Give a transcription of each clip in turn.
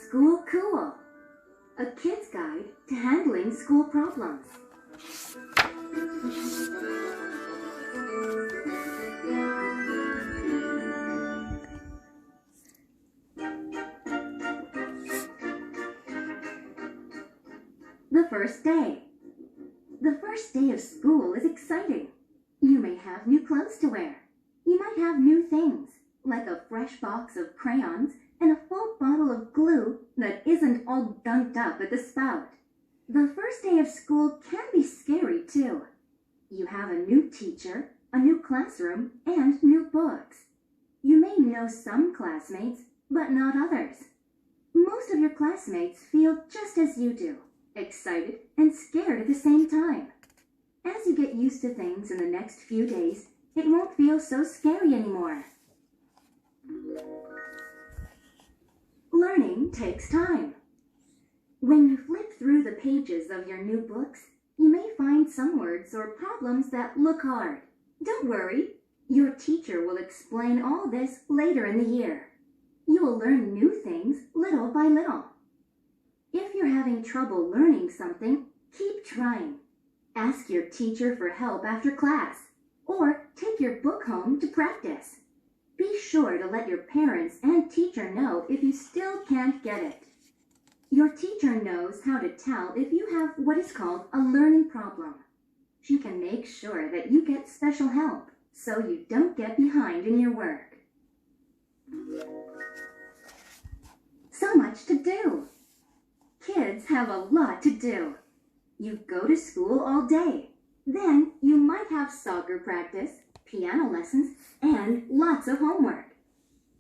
School Cool, a kid's guide to handling school problems. The first day. The first day of school is exciting. You may have new clothes to wear. You might have new things, like a fresh box of crayons and a full bottle of glue that isn't all gunked up at the spout. The first day of school can be scary too. You have a new teacher, a new classroom, and new books. You may know some classmates, but not others. Most of your classmates feel just as you do, excited and scared at the same time. As you get used to things in the next few days, it won't feel so scary anymore. Learning takes time. When you flip through the pages of your new books, you may find some words or problems that look hard. Don't worry, your teacher will explain all this later in the year. You will learn new things little by little. If you're having trouble learning something, keep trying. Ask your teacher for help after class, or take your book home to practice. Be sure to let your parents and teacher know if you still can't get it. Your teacher knows how to tell if you have what is called a learning problem. She can make sure that you get special help so you don't get behind in your work. So much to do. Kids have a lot to do. You go to school all day. Then you might have soccer practice, piano lessons, and lots of homework.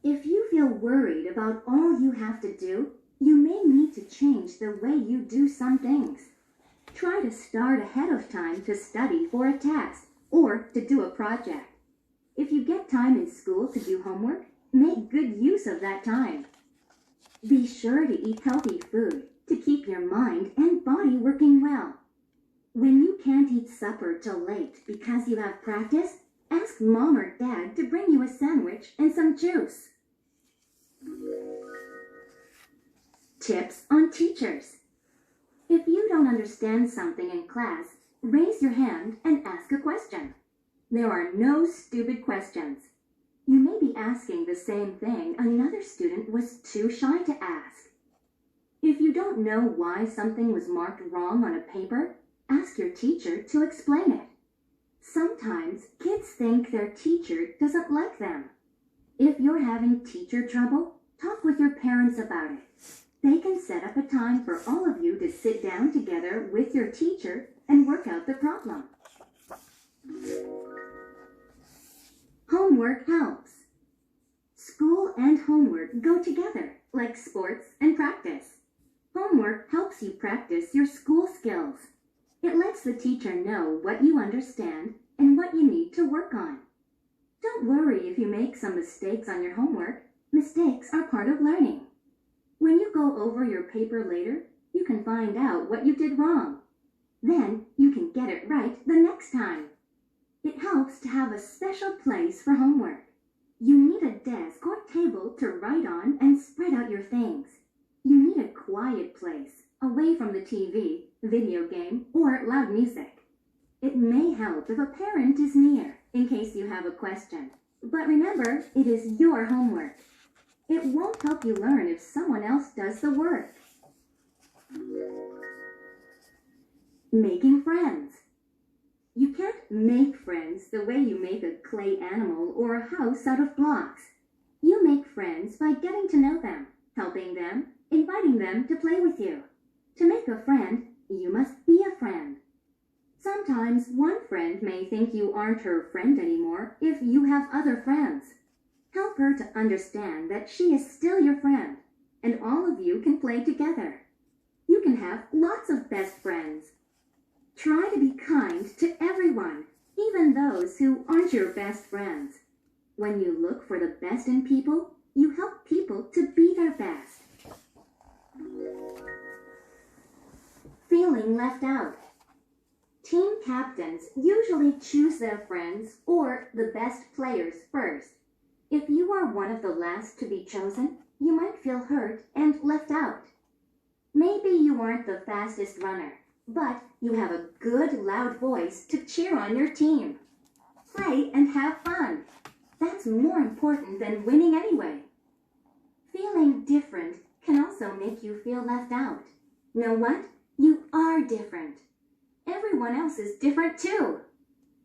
If you feel worried about all you have to do, you may need to change the way you do some things. Try to start ahead of time to study for a test or to do a project. If you get time in school to do homework, make good use of that time. Be sure to eat healthy food to keep your mind and body working well. When you can't eat supper till late because you have practice, ask Mom or Dad to bring you a sandwich and some juice. Tips on teachers. If you don't understand something in class, raise your hand and ask a question. There are no stupid questions. You may be asking the same thing another student was too shy to ask. If you don't know why something was marked wrong on a paper, ask your teacher to explain it. Sometimes kids think their teacher doesn't like them. If you're having teacher trouble, talk with your parents about it. They can set up a time for all of you to sit down together with your teacher and work out the problem. Homework helps. School and homework go together, like sports and practice. Homework helps you practice your school skills. It lets the teacher know what you understand and what you need to work on. Don't worry if you make some mistakes on your homework. Mistakes are part of learning. When you go over your paper later, you can find out what you did wrong. Then you can get it right the next time. It helps to have a special place for homework. You need a desk or table to write on and spread out your things. You need a quiet place, away from the TV, video game, or loud music. It may help if a parent is near, in case you have a question. But remember, it is your homework. It won't help you learn if someone else does the work. Making friends. You can't make friends the way you make a clay animal or a house out of blocks. You make friends by getting to know them, helping them, inviting them to play with you. To make a friend, you must be a friend. Sometimes one friend may think you aren't her friend anymore if you have other friends. Help her to understand that she is still your friend, and all of you can play together. You can have lots of best friends. Try to be kind to everyone, even those who aren't your best friends. When you look for the best in people, you help people to be their best. Feeling left out. Team captains usually choose their friends or the best players first. If you are one of the last to be chosen, you might feel hurt and left out. Maybe you aren't the fastest runner, but you have a good, loud voice to cheer on your team. Play and have fun. That's more important than winning anyway. Feeling different can also make you feel left out. Know what? You are different. Everyone else is different too.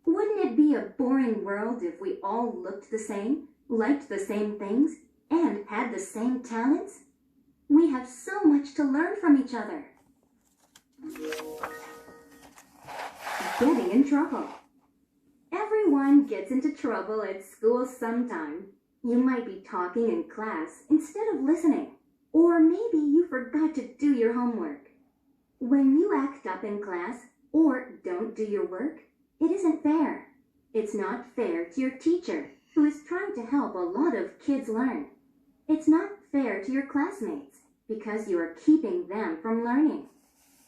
Wouldn't it be a boring world if we all looked the same, liked the same things, and had the same talents? We have so much to learn from each other. Getting in trouble. Everyone gets into trouble at school sometime. You might be talking in class instead of listening, or maybe you forgot to do your homework. When you act up in class or don't do your work, it isn't fair. It's not fair to your teacher, who is trying to help a lot of kids learn. It's not fair to your classmates, because you are keeping them from learning.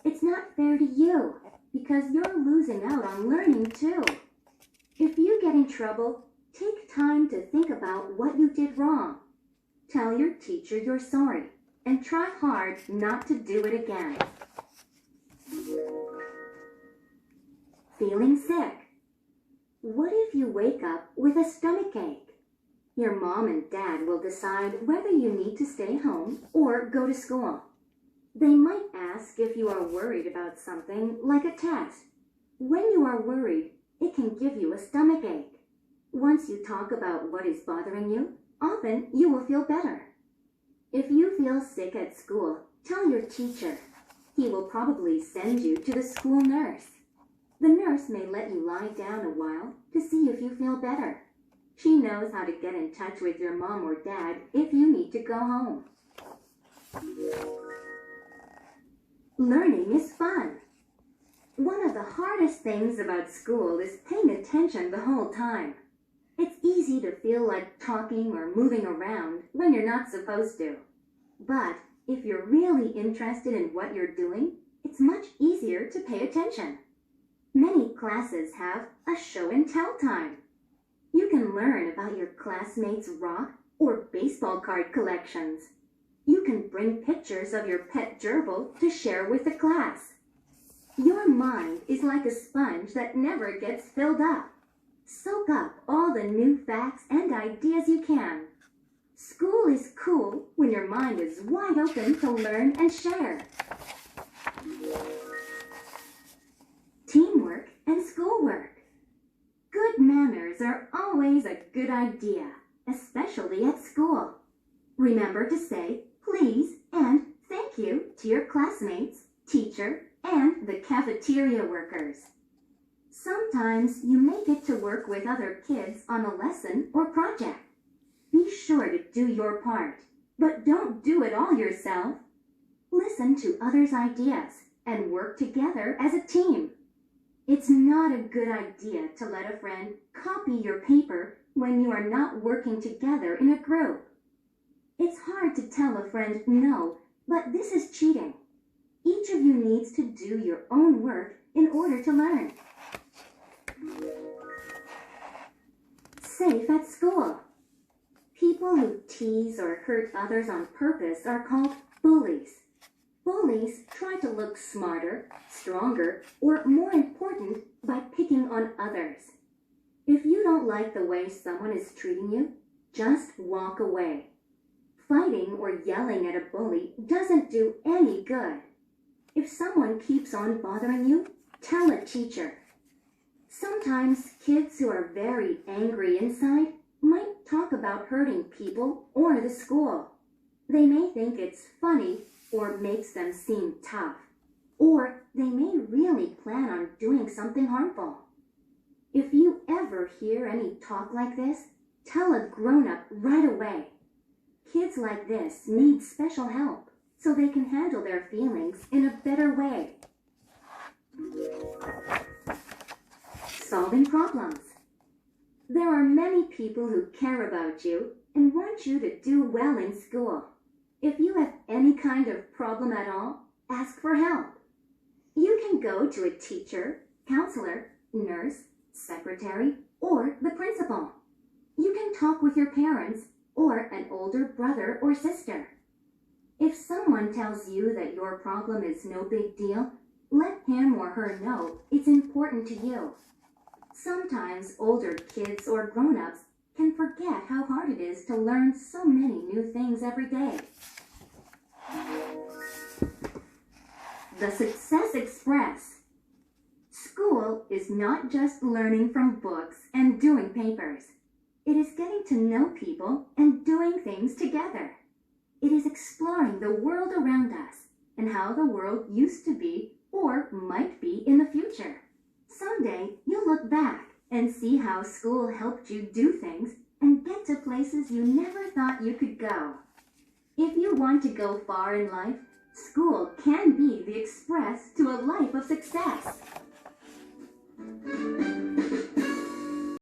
It's not fair to you, because you're losing out on learning too. If you get in trouble, take time to think about what you did wrong. Tell your teacher you're sorry, and try hard not to do it again. Feeling sick. What if you wake up with a stomachache? Your mom and dad will decide whether you need to stay home or go to school. They might ask if you are worried about something like a test. When you are worried, it can give you a stomachache. Once you talk about what is bothering you, often you will feel better. If you feel sick at school, tell your teacher. He will probably send you to the school nurse. The nurse may let you lie down a while to see if you feel better. She knows how to get in touch with your mom or dad if you need to go home. Learning is fun. One of the hardest things about school is paying attention the whole time. It's easy to feel like talking or moving around when you're not supposed to. But if you're really interested in what you're doing, it's much easier to pay attention. Many classes have a show and tell time. You can learn about your classmates' rock or baseball card collections. You can bring pictures of your pet gerbil to share with the class. Your mind is like a sponge that never gets filled up. Soak up all the new facts and ideas you can. School is cool when your mind is wide open to learn and share. Teamwork and schoolwork. Good manners are always a good idea, especially at school. Remember to say please and thank you to your classmates, teacher, and the cafeteria workers. Sometimes you may get to work with other kids on a lesson or project. Be sure to do your part, but don't do it all yourself. Listen to others' ideas and work together as a team. It's not a good idea to let a friend copy your paper when you are not working together in a group. It's hard to tell a friend no, but this is cheating. Each of you needs to do your own work in order to learn. Safe at school. People who tease or hurt others on purpose are called bullies. Bullies try to look smarter, stronger, or more important by picking on others. If you don't like the way someone is treating you, just walk away. Fighting or yelling at a bully doesn't do any good. If someone keeps on bothering you, tell a teacher. Sometimes kids who are very angry inside might talk about hurting people or the school. They may think it's funny or makes them seem tough, or they may really plan on doing something harmful. If you ever hear any talk like this, tell a grown-up right away. Kids like this need special help so they can handle their feelings in a better way. Solving problems. There are many people who care about you and want you to do well in school. If you have any kind of problem at all, ask for help. You can go to a teacher, counselor, nurse, secretary, or the principal. You can talk with your parents or an older brother or sister. If someone tells you that your problem is no big deal, let him or her know it's important to you. Sometimes older kids or grown-ups can forget how hard it is to learn so many new things every day. The Success Express. School is not just learning from books and doing papers. It is getting to know people and doing things together. It is exploring the world around us and how the world used to be or might be in the future. Someday, you'll look back and see how school helped you do things and get to places you never thought you could go. If you want to go far in life, school can be the express to a life of success.